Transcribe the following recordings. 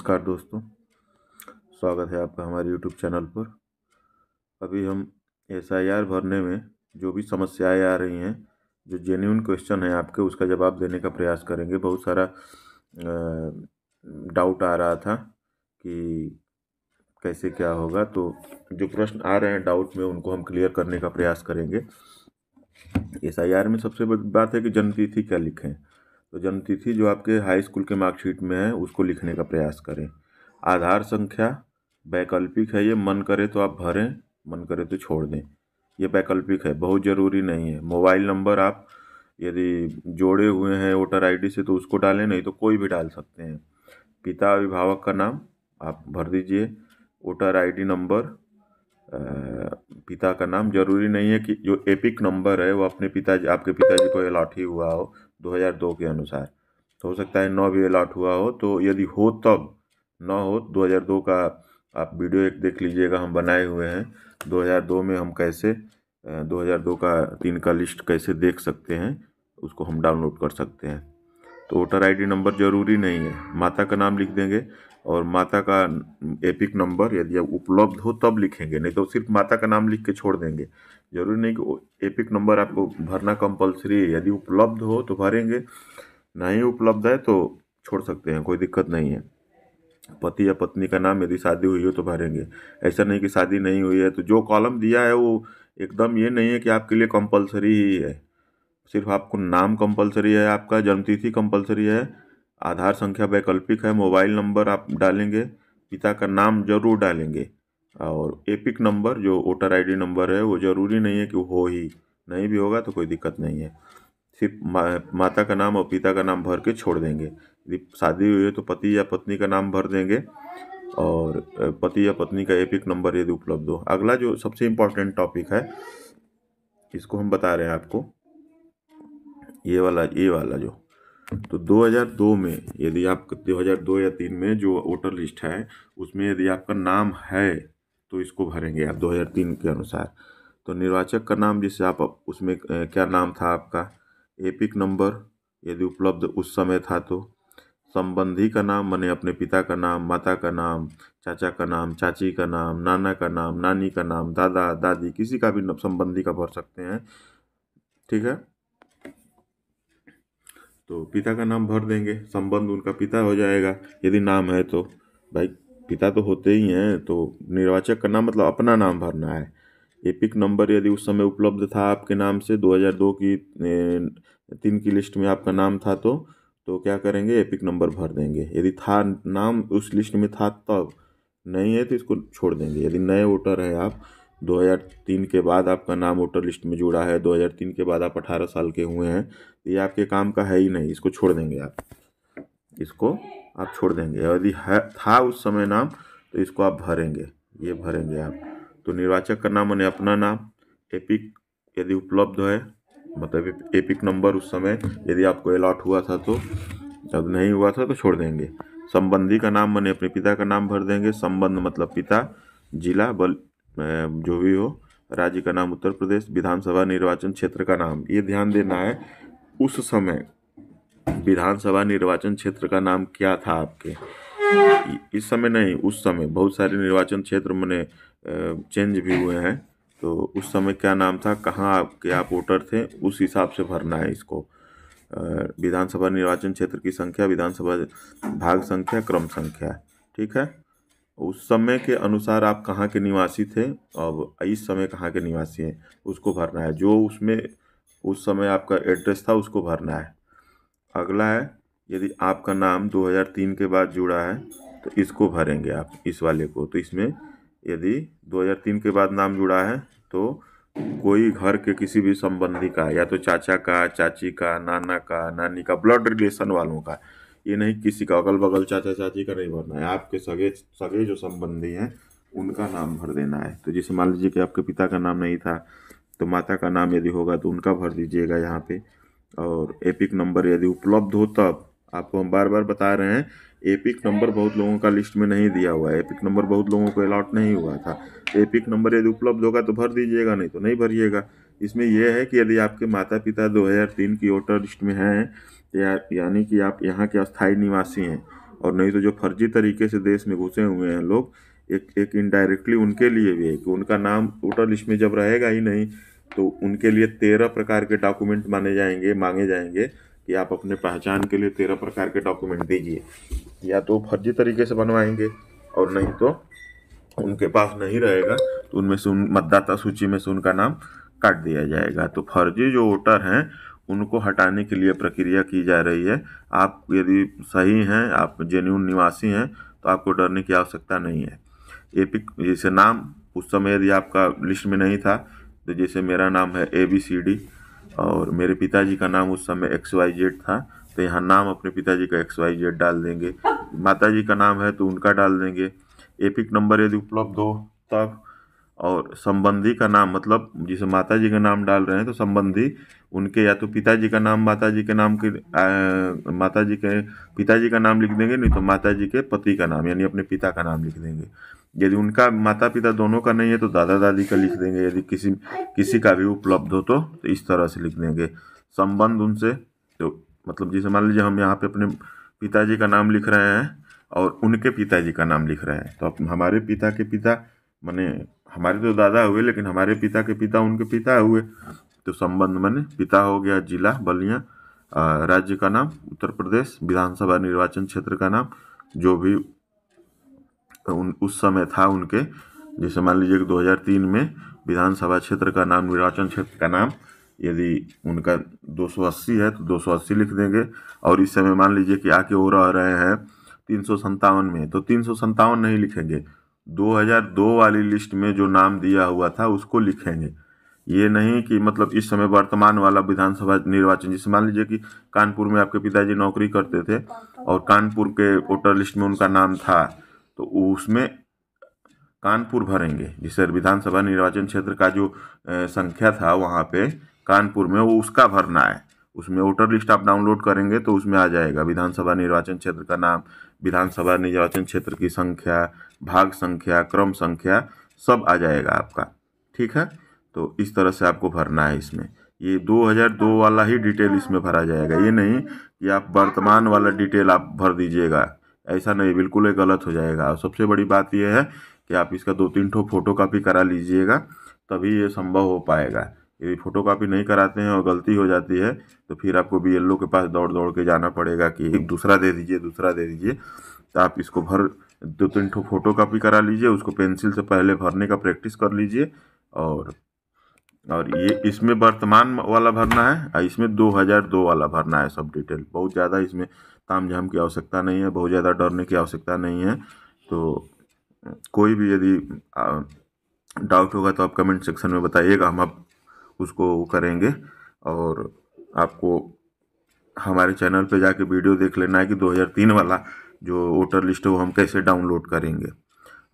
नमस्कार दोस्तों, स्वागत है आपका हमारे यूट्यूब चैनल पर। अभी हम SIR भरने में जो भी समस्याएं आ रही हैं, जो जेन्युइन क्वेश्चन है आपके, उसका जवाब देने का प्रयास करेंगे। बहुत सारा डाउट आ रहा था कि कैसे क्या होगा, तो जो प्रश्न आ रहे हैं डाउट में उनको हम क्लियर करने का प्रयास करेंगे। SIR में सबसे बड़ी बात है कि जन्म तिथि क्या लिखें। तो जन्म तिथि जो आपके हाई स्कूल के मार्कशीट में है उसको लिखने का प्रयास करें। आधार संख्या वैकल्पिक है, ये मन करे तो आप भरें, मन करे तो छोड़ दें। ये वैकल्पिक है, बहुत ज़रूरी नहीं है। मोबाइल नंबर आप यदि जोड़े हुए हैं वोटर ID से तो उसको डालें, नहीं तो कोई भी डाल सकते हैं। पिता अभिभावक का नाम आप भर दीजिए। वोटर ID नंबर, पिता का नाम जरूरी नहीं है कि जो एपिक नंबर है वो अपने पिताजी, आपके पिताजी को अलॉट ही हुआ हो 2002 के अनुसार। तो हो सकता है 9 भी अलॉट हुआ हो, तो यदि हो तब, ना हो 2002 का आप वीडियो एक देख लीजिएगा, हम बनाए हुए हैं 2002 में हम कैसे 2002 का 3 का लिस्ट कैसे देख सकते हैं, उसको हम डाउनलोड कर सकते हैं। तो वोटर ID नंबर ज़रूरी नहीं है, माता का नाम लिख देंगे और माता का एपिक नंबर यदि उपलब्ध हो तब लिखेंगे, नहीं तो सिर्फ माता का नाम लिख के छोड़ देंगे। जरूरी नहीं कि एपिक नंबर आपको भरना कंपलसरी है। यदि उपलब्ध हो तो भरेंगे, नहीं उपलब्ध है तो छोड़ सकते हैं, कोई दिक्कत नहीं है। पति या पत्नी का नाम यदि शादी हुई हो तो भरेंगे। ऐसा नहीं कि शादी नहीं हुई है तो जो कॉलम दिया है वो एकदम ये नहीं है कि आपके लिए कंपलसरी ही है। सिर्फ आपको नाम कंपलसरी है, आपका जन्मतिथि कंपलसरी है, आधार संख्या वैकल्पिक है, मोबाइल नंबर आप डालेंगे, पिता का नाम जरूर डालेंगे, और एपिक नंबर जो वोटर ID नंबर है वो ज़रूरी नहीं है कि हो ही, नहीं भी होगा तो कोई दिक्कत नहीं है। सिर्फ माता का नाम और पिता का नाम भर के छोड़ देंगे। यदि शादी हुई है तो पति या पत्नी का नाम भर देंगे और पति या पत्नी का एपिक नंबर यदि उपलब्ध हो। अगला जो सबसे इम्पोर्टेंट टॉपिक है, इसको हम बता रहे हैं आपको, ये वाला जो, तो 2002 में यदि आप 2002 या 3 में जो वोटर लिस्ट है उसमें यदि आपका नाम है तो इसको भरेंगे आप 2003 के अनुसार। तो निर्वाचक का नाम, जिससे आप उसमें क्या नाम था आपका, एपिक नंबर यदि उपलब्ध उस समय था तो, संबंधी का नाम माने अपने पिता का नाम, माता का नाम, चाचा का नाम, चाची का नाम, नाना का नाम, नानी का नाम, दादा दादी, किसी का भी संबंधी का भर सकते हैं, ठीक है। तो पिता का नाम भर देंगे, संबंध उनका पिता हो जाएगा यदि नाम है तो। भाई पिता तो होते ही हैं, तो निर्वाचक का नाम मतलब अपना नाम भरना है। एपिक नंबर यदि उस समय उपलब्ध था आपके नाम से, 2002 की 3 की लिस्ट में आपका नाम था तो क्या करेंगे, एपिक नंबर भर देंगे। यदि था नाम उस लिस्ट में था तब, नहीं है तो इसको छोड़ देंगे। यदि नए वोटर है आप, 2003 के बाद आपका नाम वोटर लिस्ट में जुड़ा है, 2003 के बाद आप 18 साल के हुए हैं, तो ये आपके काम का है ही नहीं, इसको छोड़ देंगे आप, इसको आप छोड़ देंगे। यदि है था उस समय नाम तो इसको आप भरेंगे, ये भरेंगे आप। तो निर्वाचक का नाम माने अपना नाम, एपिक यदि उपलब्ध है, मतलब एपिक नंबर उस समय यदि आपको अलॉट हुआ था तो, जब नहीं हुआ था तो छोड़ देंगे। संबंधी का नाम माने अपने पिता का नाम भर देंगे, संबंध मतलब पिता, जिला जो भी हो, राज्य का नाम उत्तर प्रदेश, विधानसभा निर्वाचन क्षेत्र का नाम, ये ध्यान देना है उस समय विधानसभा निर्वाचन क्षेत्र का नाम क्या था आपके, इस समय नहीं, उस समय बहुत सारे निर्वाचन क्षेत्र मैंने चेंज भी हुए हैं, तो उस समय क्या नाम था, कहाँ आपके आप वोटर थे, उस हिसाब से भरना है इसको। विधानसभा निर्वाचन क्षेत्र की संख्या, विधानसभा भाग संख्या, क्रम संख्या, ठीक है। उस समय के अनुसार आप कहाँ के निवासी थे और इस समय कहाँ के निवासी हैं उसको भरना है। जो उसमें उस समय आपका एड्रेस था उसको भरना है। अगला है, यदि आपका नाम 2003 के बाद जुड़ा है तो इसको भरेंगे आप, इस वाले को। तो इसमें यदि 2003 के बाद नाम जुड़ा है तो कोई घर के किसी भी संबंधी का, या तो चाचा का, चाची का, नाना का, नानी का, ब्लड रिलेशन वालों का, ये नहीं किसी का अगल बगल चाचा चाची का नहीं भरना है, आपके सगे सगे जो संबंधी हैं उनका नाम भर देना है। तो जैसे मान लीजिए कि आपके पिता का नाम नहीं था तो माता का नाम यदि होगा तो उनका भर दीजिएगा यहाँ पे। और एपिक नंबर यदि उपलब्ध हो तब, आपको हम बार बार बता रहे हैं, एपिक नंबर बहुत लोगों का लिस्ट में नहीं दिया हुआ है, एपिक नंबर बहुत लोगों को अलॉट नहीं हुआ था। एपिक नंबर यदि उपलब्ध होगा तो भर दीजिएगा, नहीं तो नहीं भरिएगा। इसमें यह है कि यदि आपके माता पिता 2003 की वोटर लिस्ट में हैं, यानी कि आप यहाँ के अस्थायी निवासी हैं, और नहीं तो जो फर्जी तरीके से देश में घुसे हुए हैं लोग, एक इनडायरेक्टली उनके लिए भी है कि उनका नाम वोटर लिस्ट में जब रहेगा ही नहीं तो उनके लिए 13 प्रकार के डॉक्यूमेंट मांगे जाएंगे कि आप अपने पहचान के लिए 13 प्रकार के डॉक्यूमेंट दीजिए। या तो फर्जी तरीके से बनवाएंगे और नहीं तो उनके पास नहीं रहेगा तो उनमें से मतदाता सूची में से उनका नाम काट दिया जाएगा। तो फर्जी जो वोटर हैं उनको हटाने के लिए प्रक्रिया की जा रही है। आप यदि सही हैं, आप जेन्युइन निवासी हैं तो आपको डरने की आवश्यकता नहीं है। एपिक जैसे नाम उस समय यदि आपका लिस्ट में नहीं था, तो जैसे मेरा नाम है ABCD और मेरे पिताजी का नाम उस समय XYZ था, तो यहाँ नाम अपने पिताजी का XYZ डाल देंगे। माताजी का नाम है तो उनका डाल देंगे। एपिक नंबर यदि उपलब्ध हो तब। और संबंधी का नाम, मतलब जिसे माताजी का नाम डाल रहे हैं तो संबंधी उनके या तो पिताजी का नाम माताजी के नाम के माताजी के पिताजी का नाम लिख देंगे, नहीं तो माताजी के पति का नाम यानी अपने पिता का नाम लिख देंगे। यदि उनका माता पिता दोनों का नहीं है तो दादा दादी का लिख देंगे। यदि किसी का भी उपलब्ध हो तो इस तरह से लिख देंगे। संबंध उनसे तो मतलब जैसे मान लीजिए हम यहाँ पे अपने पिताजी का नाम लिख रहे हैं और उनके पिताजी का नाम लिख रहे हैं, तो अब हमारे पिता के पिता माने हमारे तो दादा हुए लेकिन हमारे पिता के पिता उनके पिता हुए, तो संबंध माने पिता हो गया जिला बलिया, राज्य का नाम उत्तर प्रदेश, विधानसभा निर्वाचन क्षेत्र का नाम जो भी उस समय था उनके, जैसे मान लीजिए कि 2003 में विधानसभा क्षेत्र का नाम, निर्वाचन क्षेत्र का नाम यदि उनका 280 है तो 280 लिख देंगे। और इस समय मान लीजिए कि आके वो रह रहे हैं 357 में, तो 357 नहीं लिखेंगे, 2002 वाली लिस्ट में जो नाम दिया हुआ था उसको लिखेंगे। ये नहीं कि मतलब इस समय वर्तमान वाला विधानसभा निर्वाचन, जैसे मान लीजिए कि कानपुर में आपके पिताजी नौकरी करते थे और कानपुर के वोटर लिस्ट में उनका नाम था, तो उसमें कानपुर भरेंगे। जिससे विधानसभा निर्वाचन क्षेत्र का जो संख्या था वहाँ पे कानपुर में, वो उसका भरना है। उसमें वोटर लिस्ट आप डाउनलोड करेंगे तो उसमें आ जाएगा विधानसभा निर्वाचन क्षेत्र का नाम, विधानसभा निर्वाचन क्षेत्र की संख्या, भाग संख्या, क्रम संख्या सब आ जाएगा आपका। ठीक है, तो इस तरह से आपको भरना है इसमें। ये 2002 वाला ही डिटेल इसमें भरा जाएगा, ये नहीं कि आप वर्तमान वाला डिटेल आप भर दीजिएगा, ऐसा नहीं, बिल्कुल ही गलत हो जाएगा। और सबसे बड़ी बात यह है कि आप इसका 2-3 ठो फोटो कापी करा लीजिएगा, तभी ये संभव हो पाएगा। यदि फोटो कापी नहीं कराते हैं और गलती हो जाती है तो फिर आपको BLO के पास दौड़ दौड़ के जाना पड़ेगा कि दूसरा दे दीजिए, दूसरा दे दीजिए। तो आप इसको 2-3 ठो फोटो कापी करा लीजिए, उसको पेंसिल से पहले भरने का प्रैक्टिस कर लीजिए। और ये इसमें वर्तमान वाला भरना है और इसमें 2002 वाला भरना है सब डिटेल। बहुत ज़्यादा इसमें तामझाम की आवश्यकता नहीं है, बहुत ज़्यादा डरने की आवश्यकता नहीं है। तो कोई भी यदि डाउट होगा तो आप कमेंट सेक्शन में बताइएगा, हम आप उसको करेंगे। और आपको हमारे चैनल पे जाके वीडियो देख लेना है कि 2003 वाला जो वोटर लिस्ट है वो हम कैसे डाउनलोड करेंगे।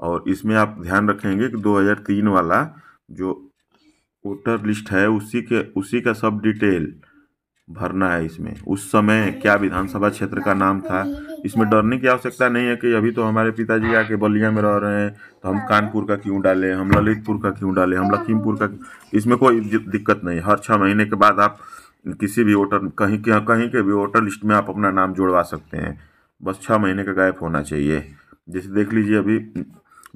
और इसमें आप ध्यान रखेंगे कि 2003 वाला जो वोटर लिस्ट है उसी का सब डिटेल भरना है इसमें। उस समय क्या विधानसभा क्षेत्र का नाम था, इसमें डरने की आवश्यकता नहीं है कि अभी तो हमारे पिताजी आके बलिया में रह रहे हैं तो हम कानपुर का क्यों डालें, हम ललितपुर का क्यों डालें, हम लखीमपुर का, इसमें कोई दिक्कत नहीं। हर 6 महीने के बाद आप किसी भी वोटर कहीं के भी वोटर लिस्ट में आप अपना नाम जुड़वा सकते हैं, बस 6 महीने का गैप होना चाहिए। जैसे देख लीजिए अभी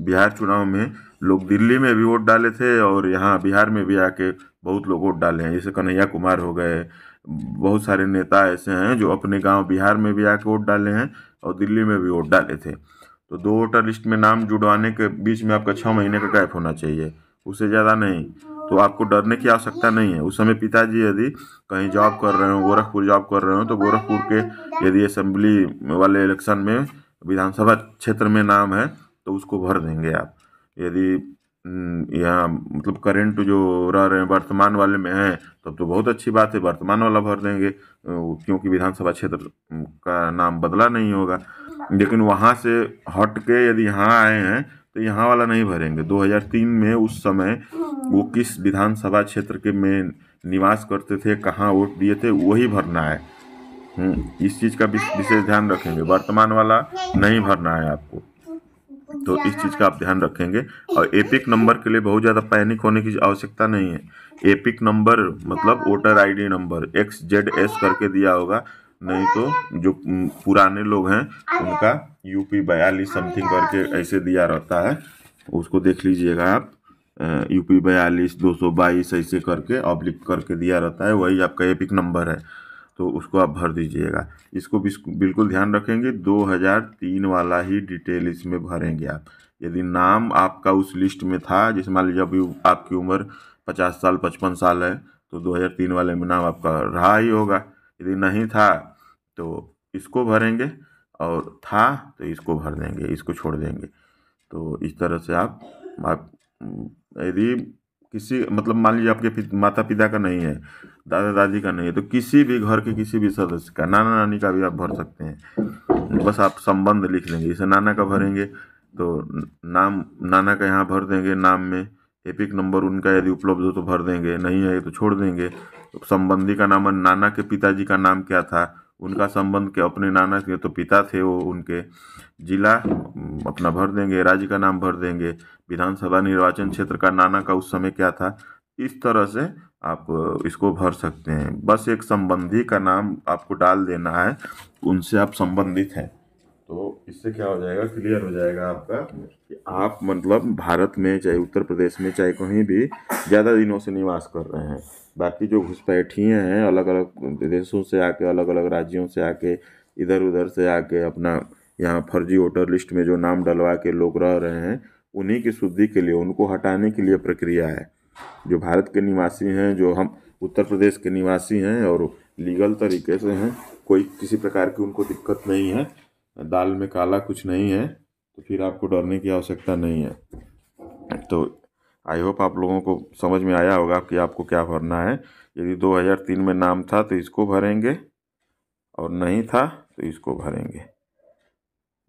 बिहार चुनाव में लोग दिल्ली में भी वोट डाले थे और यहाँ बिहार में भी आके बहुत लोग वोट डाले हैं, जैसे कन्हैया कुमार हो गए, बहुत सारे नेता ऐसे हैं जो अपने गांव बिहार में भी आके वोट डाले हैं और दिल्ली में भी वोट डाले थे। तो 2 वोटर लिस्ट में नाम जुड़वाने के बीच में आपका 6 महीने का गैप होना चाहिए, उससे ज़्यादा नहीं। तो आपको डरने की आवश्यकता नहीं है। उस समय पिताजी यदि कहीं जॉब कर रहे हो, गोरखपुर जॉब कर रहे हो, तो गोरखपुर के यदि असेंबली वाले इलेक्शन में विधानसभा क्षेत्र में नाम है तो उसको भर देंगे आप। यदि यहाँ मतलब करेंट जो रह रहे हैं वर्तमान वाले में हैं तब तो बहुत अच्छी बात है, वर्तमान वाला भर देंगे क्योंकि विधानसभा क्षेत्र का नाम बदला नहीं होगा। लेकिन वहाँ से हट के यदि यहाँ आए हैं तो यहाँ वाला नहीं भरेंगे। 2003 में उस समय वो किस विधानसभा क्षेत्र के में निवास करते थे, कहाँ वोट दिए थे, वही भरना है। इस चीज़ का विशेष ध्यान रखेंगे, वर्तमान वाला नहीं भरना है आपको। तो इस चीज़ का आप ध्यान रखेंगे। और एपिक नंबर के लिए बहुत ज़्यादा पैनिक होने की आवश्यकता नहीं है। एपिक नंबर मतलब वोटर ID नंबर XZS करके दिया होगा, नहीं तो जो पुराने लोग हैं उनका यूपी 42 समथिंग करके ऐसे दिया रहता है, उसको देख लीजिएगा आप। यूपी 42 222 ऐसे करके ऑब्लिक करके दिया रहता है, वही आपका एपिक नंबर है, तो उसको आप भर दीजिएगा। इसको बिल्कुल ध्यान रखेंगे, 2003 वाला ही डिटेल इसमें भरेंगे आप। यदि नाम आपका उस लिस्ट में था, जैसे मान लीजिए अभी आपकी उम्र 50 साल 55 साल है, तो 2003 वाले में नाम आपका रहा ही होगा। यदि नहीं था तो इसको भरेंगे, और था तो इसको भर देंगे, इसको छोड़ देंगे। तो इस तरह से आप यदि किसी मतलब मान लीजिए आपके माता पिता का नहीं है, दादा दादी का नहीं है, तो किसी भी घर के किसी भी सदस्य का, नाना नानी का भी आप भर सकते हैं। बस आप संबंध लिख लेंगे। जैसे नाना का भरेंगे तो नाम नाना का यहाँ भर देंगे, नाम में एपिक नंबर उनका यदि उपलब्ध हो तो भर देंगे, नहीं है तो छोड़ देंगे। तो संबंधी का नाम, नाना के पिताजी का नाम क्या था, उनका संबंध के अपने नाना के तो पिता थे वो, उनके जिला अपना भर देंगे, राज्य का नाम भर देंगे, विधानसभा निर्वाचन क्षेत्र का नाना का उस समय क्या था। इस तरह से आप इसको भर सकते हैं। बस एक संबंधी का नाम आपको डाल देना है, उनसे आप संबंधित हैं, तो इससे क्या हो जाएगा, क्लियर हो जाएगा आपका कि आप मतलब भारत में चाहे उत्तर प्रदेश में चाहे कहीं भी ज़्यादा दिनों से निवास कर रहे हैं। बाकी जो घुसपैठिए हैं अलग अलग देशों से आके, अलग अलग राज्यों से आके, इधर उधर से आके अपना यहाँ फर्जी वोटर लिस्ट में जो नाम डलवा के लोग रह रहे हैं, उन्हीं की शुद्धि के लिए, उनको हटाने के लिए प्रक्रिया है। जो भारत के निवासी हैं, जो हम उत्तर प्रदेश के निवासी हैं और लीगल तरीके से हैं, कोई किसी प्रकार की उनको दिक्कत नहीं है, दाल में काला कुछ नहीं है, तो फिर आपको डरने की आवश्यकता नहीं है। तो आई होप आप लोगों को समझ में आया होगा कि आपको क्या भरना है। यदि 2003 में नाम था तो इसको भरेंगे, और नहीं था तो इसको भरेंगे।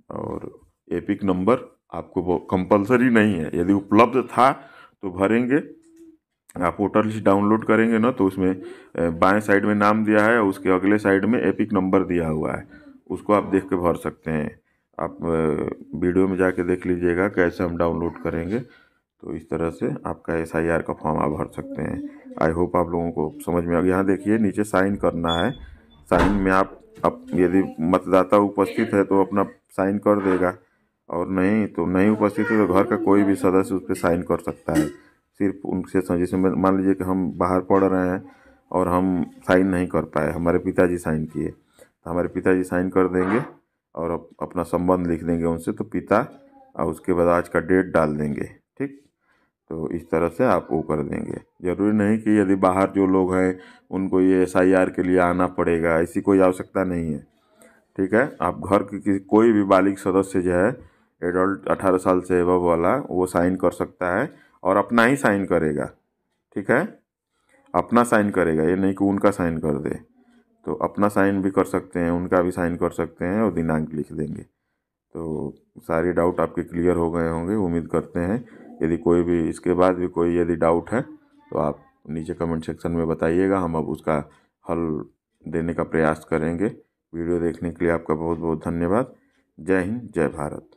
और एपिक नंबर आपको वो कंपलसरी नहीं है, यदि उपलब्ध था तो भरेंगे। आप वोटर लिस्ट डाउनलोड करेंगे ना, तो उसमें बाएं साइड में नाम दिया है और उसके अगले साइड में एपिक नंबर दिया हुआ है, उसको आप देख के भर सकते हैं। आप वीडियो में जाके देख लीजिएगा कैसे हम डाउनलोड करेंगे। तो इस तरह से आपका SIR का फॉर्म आप भर सकते हैं। आई होप आप लोगों को समझ में आ गया। यहाँ देखिए नीचे साइन करना है, साइन में आप यदि मतदाता उपस्थित है तो अपना साइन कर देगा, और नहीं तो नहीं उपस्थित है तो घर का कोई भी सदस्य उस पर साइन कर सकता है। सिर्फ उनसे जैसे मान लीजिए कि हम बाहर पढ़ रहे हैं और हम साइन नहीं कर पाए, हमारे पिताजी साइन किए, तो हमारे पिताजी साइन कर देंगे और अपना संबंध लिख देंगे उनसे, तो पिता, और उसके बाद आज का डेट डाल देंगे। ठीक, तो इस तरह से आप वो कर देंगे। ज़रूरी नहीं कि यदि बाहर जो लोग हैं उनको ये SIR के लिए आना पड़ेगा, ऐसी कोई आवश्यकता नहीं है। ठीक है, आप घर के कोई भी बालिग सदस्य जो है, एडल्ट 18 साल से एबव वाला, वो साइन कर सकता है, और अपना ही साइन करेगा। ठीक है, अपना साइन करेगा, ये नहीं कि उनका साइन कर दे। तो अपना साइन भी कर सकते हैं, उनका भी साइन कर सकते हैं, और दिनांक लिख देंगे। तो सारी डाउट आपके क्लियर हो गए होंगे, उम्मीद करते हैं। यदि कोई भी इसके बाद भी कोई यदि डाउट है तो आप नीचे कमेंट सेक्शन में बताइएगा, हम अब उसका हल देने का प्रयास करेंगे। वीडियो देखने के लिए आपका बहुत बहुत धन्यवाद। जय हिंद, जय भारत।